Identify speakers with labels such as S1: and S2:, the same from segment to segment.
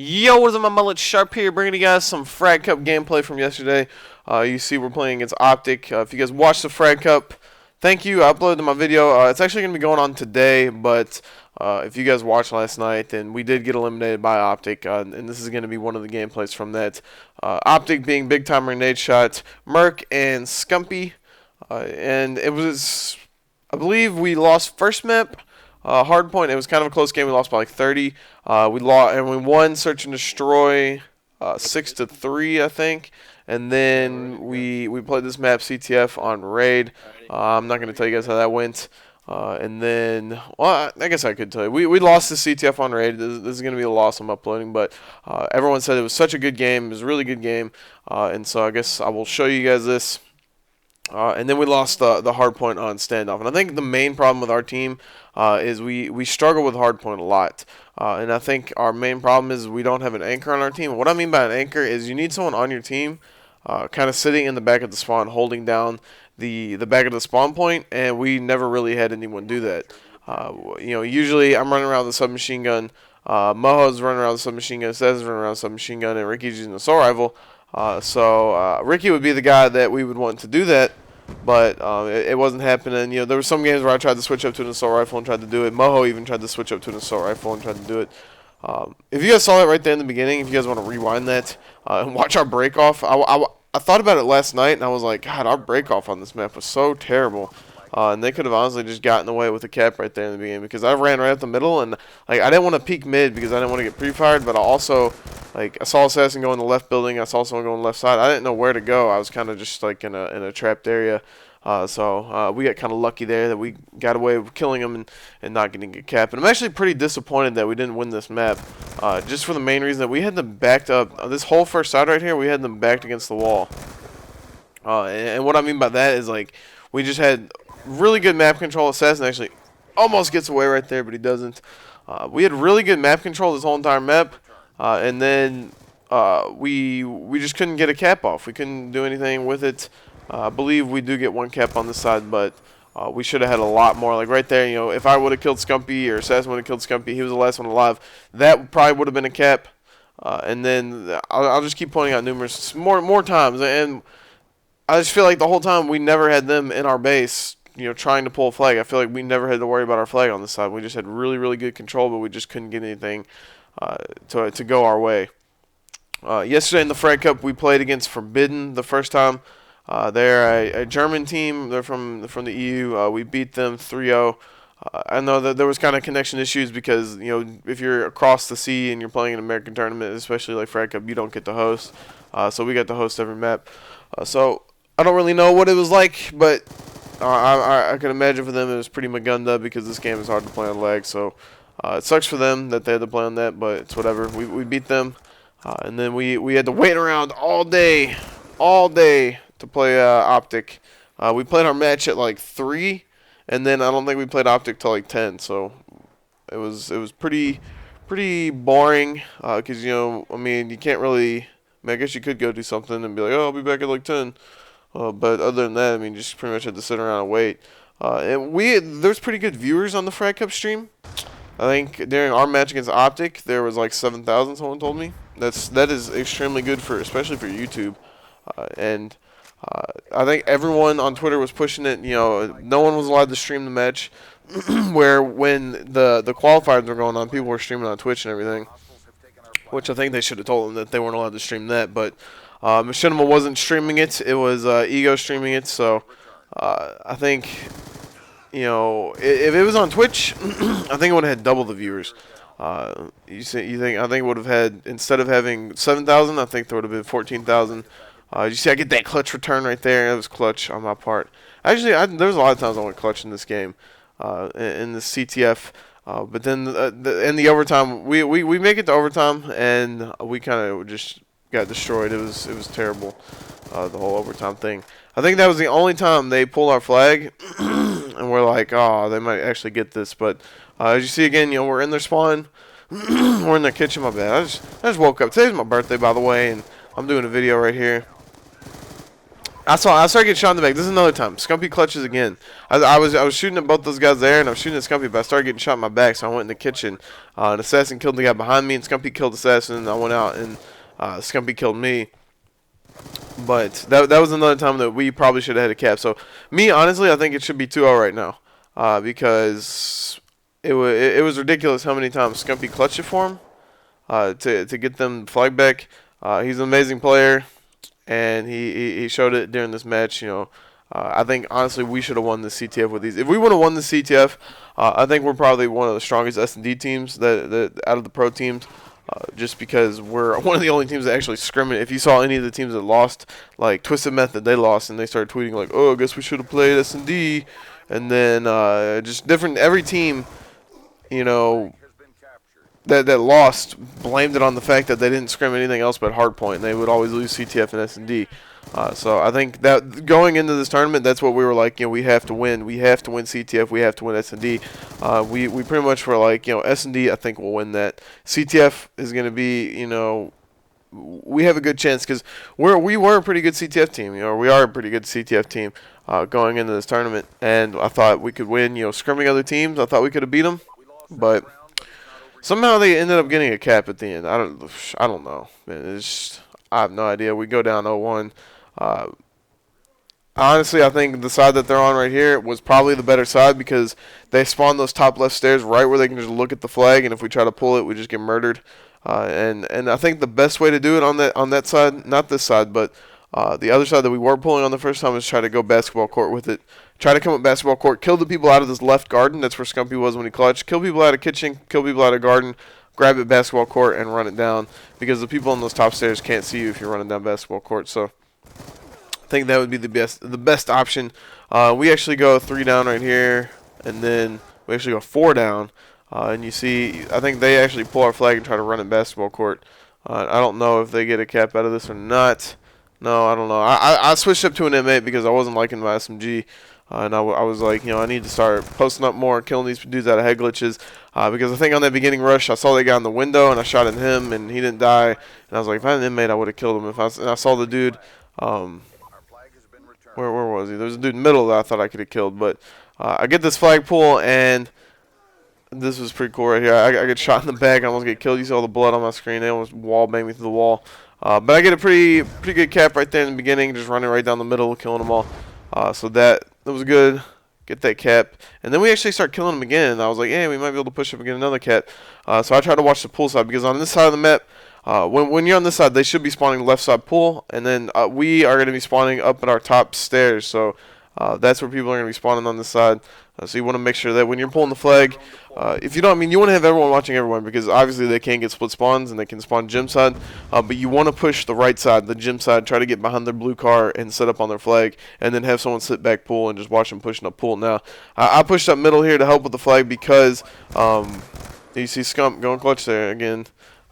S1: Yo, what is up, my mullet Sharp here, bringing you guys some Frag Cup gameplay from yesterday. You see we're playing against OpTic. If you guys watched the Frag Cup, thank you. I uploaded my video. It's actually going to be going on today, but if you guys watched last night, then we did get eliminated by OpTic, and this is going to be one of the gameplays from that. OpTic being Big Time Grenade Shot, Merc, and Scumpy. And it was, I believe we lost first map. Hardpoint, it was kind of a close game. We lost by like 30. We lost and we won Search and Destroy 6-3, I think. And then we played this map CTF on Raid. I'm not going to tell you guys how that went. And then, well, I guess I could tell you. We lost the CTF on Raid. This is going to be a loss I'm uploading. But everyone said it was such a good game. It was a really good game. And so I guess I will show you guys this. And then we lost the hardpoint on standoff. And I think the main problem with our team is we struggle with hardpoint a lot. And I think our main problem is we don't have an anchor on our team. What I mean by an anchor is you need someone on your team kind of sitting in the back of the spawn, holding down the back of the spawn point, and we never really had anyone do that. Usually I'm running around with a submachine gun. Moho's running around with a submachine gun. Seth's running around with a submachine gun, and Ricky's using an assault rifle. So Ricky would be the guy that we would want to do that, but it wasn't happening. There were some games where I tried to switch up to an assault rifle and tried to do it. Moho even tried to switch up to an assault rifle and tried to do it. If you guys saw that right there in the beginning, if you guys want to rewind that and watch our break off, I thought about it last night and I was like, God, our break off on this map was so terrible. And they could have honestly just gotten away with a cap right there in the beginning, because I ran right up the middle, and like I didn't want to peek mid because I didn't want to get pre-fired, but I also, like, I saw Assassin go in the left building, I saw someone go on the left side. I didn't know where to go. I was kind of just like in a trapped area. So we got kind of lucky there that we got away with killing them and not getting a cap. And I'm actually pretty disappointed that we didn't win this map, just for the main reason that we had them backed up. This whole first side right here, we had them backed against the wall. And what I mean by that is, like, we just had really good map control. Assassin actually almost gets away right there, but he doesn't. We had really good map control this whole entire map, and then we just couldn't get a cap off. We couldn't do anything with it. I believe we do get one cap on this side, but we should have had a lot more. Like right there, if I would have killed Scumpy, or Assassin would have killed Scumpy, he was the last one alive, that probably would have been a cap. And then I'll just keep pointing out numerous more times, and I just feel like the whole time we never had them in our base, trying to pull a flag. I feel like we never had to worry about our flag on this side. We just had really, really good control, but we just couldn't get anything to go our way. Yesterday in the Frag Cup, we played against Forbidden the first time. They're a German team. They're from the EU. We beat them 3-0. I know that there was kind of connection issues because, if you're across the sea and you're playing an American tournament, especially like Frag Cup, you don't get to host. So we got to host every map. So I don't really know what it was like, but I can imagine for them it was pretty Magunda, because this game is hard to play on lag. So it sucks for them that they had to play on that, but it's whatever. We beat them, and then we had to wait around all day to play OpTic. We played our match at like 3, and then I don't think we played OpTic till like 10. So it was pretty boring, because I mean, you can't really. I guess you could go do something and be like, oh, I'll be back at like 10. But other than that, I mean, you just pretty much had to sit around and wait. And there's pretty good viewers on the Frag Cup stream. I think during our match against OpTic, there was like 7,000. Someone told me that is extremely good especially for YouTube. And I think everyone on Twitter was pushing it. No one was allowed to stream the match. Where when the qualifiers were going on, people were streaming on Twitch and everything. Which I think they should have told them that they weren't allowed to stream that, but Machinima wasn't streaming it. It was Ego streaming it, so I think, if it was on Twitch, I think it would have had double the viewers. I think it would have had, instead of having 7,000, I think there would have been 14,000. You see, I get that clutch return right there. That was clutch on my part. Actually, there was a lot of times I went clutch in this game, in the CTF. But then in the overtime, we make it to overtime, and we kind of just got destroyed. It was terrible, the whole overtime thing. I think that was the only time they pulled our flag, and we're like, oh, they might actually get this. But as you see again, we're in their spawn, we're in their kitchen. My bad. I just woke up. Today's my birthday, by the way, and I'm doing a video right here. I started getting shot in the back. This is another time. Scumpy clutches again. I was shooting at both those guys there, and I was shooting at Scumpy, but I started getting shot in my back, so I went in the kitchen. An assassin killed the guy behind me, and Scumpy killed the assassin, and I went out, and Scumpy killed me. But that was another time that we probably should have had a cap. So, me, honestly, I think it should be 2-0 right now. Because it was ridiculous how many times Scumpy clutched it for him to get them flag back. He's an amazing player, and he showed it during this match. You know, I think honestly we should have won the CTF with these. If we would have won the CTF, I think we're probably one of the strongest S&D teams that out of the pro teams. Just because we're one of the only teams that actually scrimmage. If you saw any of the teams that lost, like Twisted Method, they lost, and they started tweeting like, "Oh, I guess we should have played S&D," and then just different. Every team, you know, that lost blamed it on the fact that they didn't scrim anything else but hardpoint, and they would always lose CTF and S&D. So I think that going into this tournament, that's what we were like. You know, we have to win. We have to win CTF. We have to win S&D. We pretty much were like, you know, S&D. I think we'll win that. CTF is going to be, you know, we have a good chance because we were a pretty good CTF team. You know, we are a pretty good CTF team going into this tournament, and I thought we could win. You know, scrimming other teams, I thought we could have beat them, but somehow they ended up getting a cap at the end. I don't know. Man, I have no idea. We go down 0-1. Honestly, I think the side that they're on right here was probably the better side because they spawn those top left stairs right where they can just look at the flag, and if we try to pull it, we just get murdered. And I think the best way to do it on that side, not this side, but the other side that we were pulling on the first time is try to go basketball court with it. Try to come up basketball court, kill the people out of this left garden. That's where Scumpy was when he clutched. Kill people out of kitchen, kill people out of garden, grab it basketball court, and run it down because the people on those top stairs can't see you if you're running down basketball court. So I think that would be the best option. We actually go 3 down right here, and then we actually go 4 down. And you see, I think they actually pull our flag and try to run it basketball court. I don't know if they get a cap out of this or not. No, I don't know. I switched up to an M8 because I wasn't liking my SMG. And I was like, you know, I need to start posting up more, killing these dudes out of head glitches. Because I think on that beginning rush, I saw that guy in the window, and I shot at him, and he didn't die. And I was like, if I had an inmate, I would have killed him. And I saw the dude, where was he? There was a dude in the middle that I thought I could have killed. But I get this flag pull, and this was pretty cool right here. I get shot in the back. I almost get killed. You see all the blood on my screen. They almost wall banged me through the wall. But I get a pretty good cap right there in the beginning, just running right down the middle, killing them all. So that was good. Get that cap. And then we actually start killing them again. And I was like, hey, we might be able to push up and get another cap. So I try to watch the pool side because on this side of the map, when you're on this side, they should be spawning left side pool. And then we are going to be spawning up at our top stairs. So that's where people are going to be spawning on this side. So you want to make sure that when you're pulling the flag, if you don't, I mean, you want to have everyone watching everyone because obviously they can get split spawns and they can spawn gym side. But you want to push the right side, the gym side, try to get behind their blue car and set up on their flag, and then have someone sit back pool and just watch them pushing up pool. Now, I pushed up middle here to help with the flag because you see Scump going clutch there again.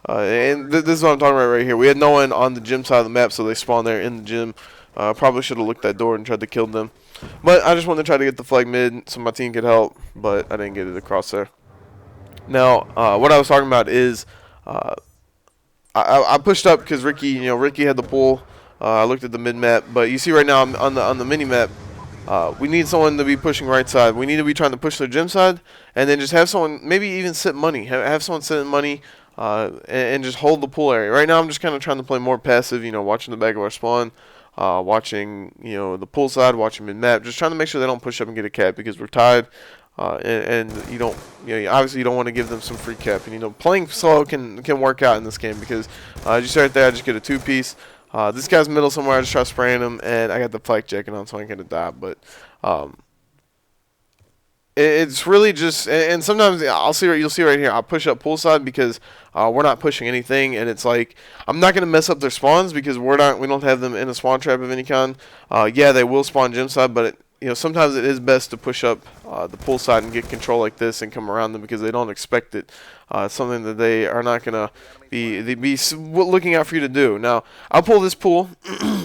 S1: And this is what I'm talking about right here. We had no one on the gym side of the map, so they spawned there in the gym. Probably should have looked that door and tried to kill them. But I just wanted to try to get the flag mid so my team could help, but I didn't get it across there. Now, what I was talking about is I pushed up because Ricky had the pull. I looked at the mid map, but you see right now on the mini map, we need someone to be pushing right side. We need to be trying to push their gym side, and then just have someone maybe even sit money. Have someone sit in money. And just hold the pool area. Right now, I'm just kind of trying to play more passive. Watching the back of our spawn. Watching the pool side, watching mid-map, just trying to make sure they don't push up and get a cap because we're tied, and you don't, obviously you don't want to give them some free cap, and playing slow can work out in this game because as you see right there, I just get a 2-piece. This guy's middle somewhere, I just try spraying him, and I got the flak jacket on, so I ain't gonna die, but it's really just, and sometimes you'll see right here, I'll push up pool side because we're not pushing anything, and it's like I'm not gonna mess up their spawns because we don't have them in a spawn trap of any kind. Yeah, they will spawn gym side, but sometimes it is best to push up the pool side and get control like this and come around them because they don't expect it. It's something that they are not gonna be looking out for you to do. Now I'll pull this pool.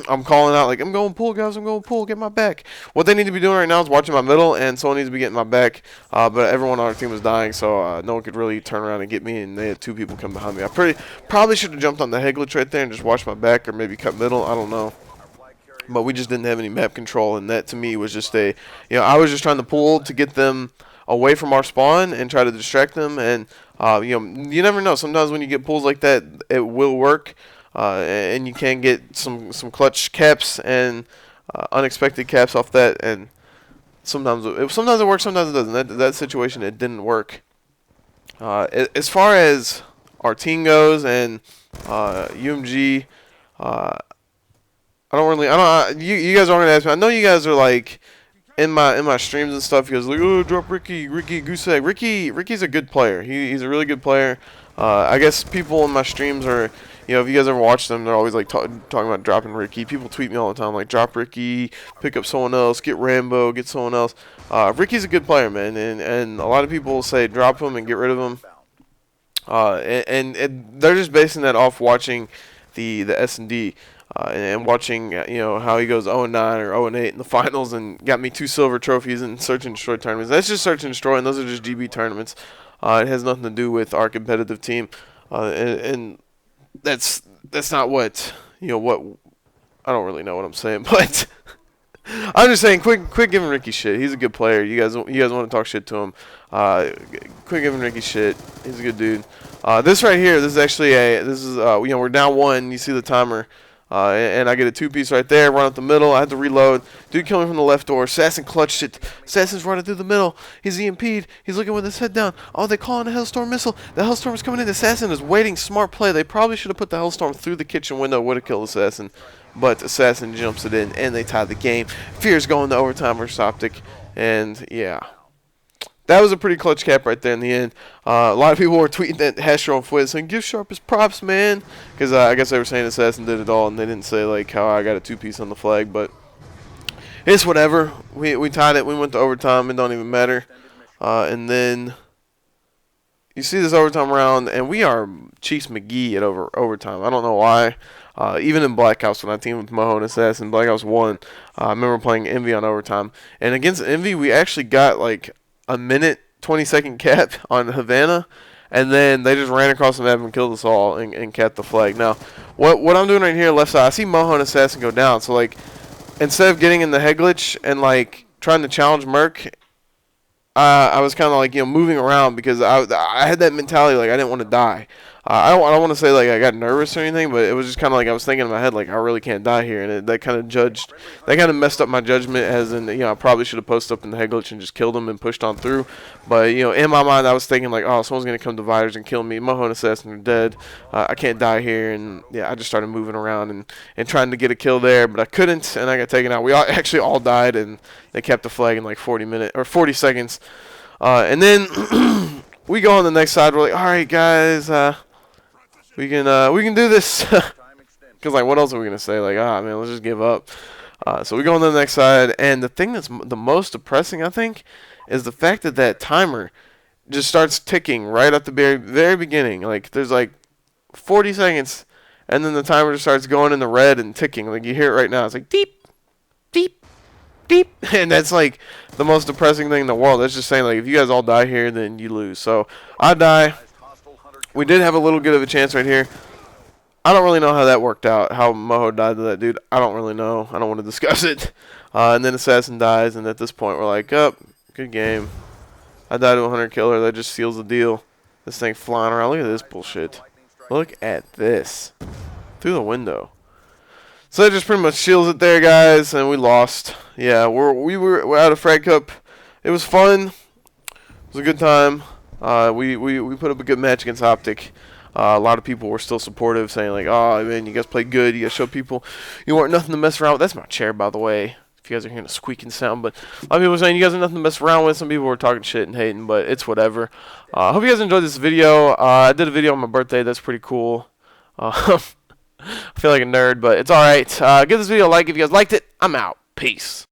S1: I'm calling out like I'm going pool, guys. I'm going pool. Get my back. What they need to be doing right now is watching my middle, and someone needs to be getting my back. But everyone on our team was dying, so no one could really turn around and get me. And they had 2 people come behind me. I probably should have jumped on the head glitch right there and just watched my back, or maybe cut middle. I don't know. but we just didn't have any map control, and that to me was just I was just trying to pull to get them away from our spawn and try to distract them, and you never know. Sometimes when you get pulls like that, it will work, and you can get some clutch caps and unexpected caps off that, and sometimes it works, sometimes it doesn't. That situation, it didn't work. As far as our team goes and UMG, you guys aren't gonna ask me. I know you guys are like in my streams and stuff. You guys are like, oh, drop Ricky goose egg. Ricky's a good player. He's a really good player. I guess people in my streams are, if you guys ever watch them, they're always like talking about dropping Ricky. People tweet me all the time like, drop Ricky, pick up someone else, get Rambo, get someone else. Ricky's a good player, man, and a lot of people say drop him and get rid of him. And they're just basing that off watching the S&D. And watching, how he goes 0-9 or 0-8 in the finals and got me 2 silver trophies in Search and Destroy tournaments. That's just Search and Destroy, and those are just GB tournaments. It has nothing to do with our competitive team, and that's not what what I don't really know what I'm saying, but I'm just saying, quit giving Ricky shit. He's a good player. You guys want to talk shit to him? Quit giving Ricky shit. He's a good dude. This right here, this is actually we're down 1. You see the timer. And I get a 2-piece right there, run up the middle. I had to reload. Dude killed me from the left door. Assassin clutched it. Assassin's running through the middle. He's EMP'd. He's looking with his head down. Oh, they calling a Hellstorm missile. The Hellstorm is coming in. Assassin is waiting. Smart play. They probably should have put the Hellstorm through the kitchen window. Would have killed Assassin. But Assassin jumps it in, and they tie the game. FeaR's going to overtime versus OpTic. And, yeah. That was a pretty clutch cap right there in the end. A lot of people were tweeting that Hastro and Fwiz saying, give Sharp his props, man. Because I guess they were saying Assassin did it all, and they didn't say like how I got a 2-piece on the flag. But it's whatever. We tied it. We went to overtime. It don't even matter. And then you see this overtime round, and we are Chiefs McGee at overtime. I don't know why. Even in Black Ops, when I teamed with Moho and Assassin, Black Ops 1, I remember playing Envy on overtime. And against Envy, we actually got like a minute 20-second cap on Havana, and then they just ran across the map and killed us all and capped the flag. Now, what I'm doing right here, left side, I see Moho and Assassin go down. So like, instead of getting in the head glitch and like trying to challenge Merc, I was kind of like moving around because I had that mentality like I didn't want to die. I don't want to say like I got nervous or anything, but it was just kind of like I was thinking in my head like I really can't die here, and that kind of messed up my judgment. As in, I probably should have posted up in the head glitch and just killed him and pushed on through. But in my mind I was thinking like, oh, someone's gonna come dividers and kill me. Moho and Assassin are dead. I can't die here, and yeah, I just started moving around and trying to get a kill there, but I couldn't, and I got taken out. We actually all died, and they kept the flag in like 40 seconds, and then we go on the next side. We're like, all right, guys. We can do this. Because, like, what else are we going to say? Like, man, let's just give up. So we go on to the next side. And the thing that's the most depressing, I think, is the fact that timer just starts ticking right at the very beginning. Like, there's, like, 40 seconds. And then the timer just starts going in the red and ticking. Like, you hear it right now. It's like, deep, deep, deep. And that's, like, the most depressing thing in the world. That's just saying, like, if you guys all die here, then you lose. So, I die. We did have a little bit of a chance right here. I don't really know how that worked out, how Moho died to that dude. I don't really know. I don't want to discuss it. And then Assassin dies, and at this point we're like, oh, good game. I died to a 100 killer. That just seals the deal. This thing flying around. Look at this bullshit. Look at this. Through the window. So that just pretty much seals it there, guys, and we lost. Yeah, we're out of Frag Cup. It was fun. It was a good time. We put up a good match against OpTic. A lot of people were still supportive, saying like, "Oh man, you guys played good. You guys showed people you weren't nothing to mess around with." That's my chair, by the way. If you guys are hearing a squeaking sound, but a lot of people were saying you guys are nothing to mess around with. Some people were talking shit and hating, but it's whatever. I hope you guys enjoyed this video. I did a video on my birthday. That's pretty cool. I feel like a nerd, but it's all right. Give this video a like if you guys liked it. I'm out. Peace.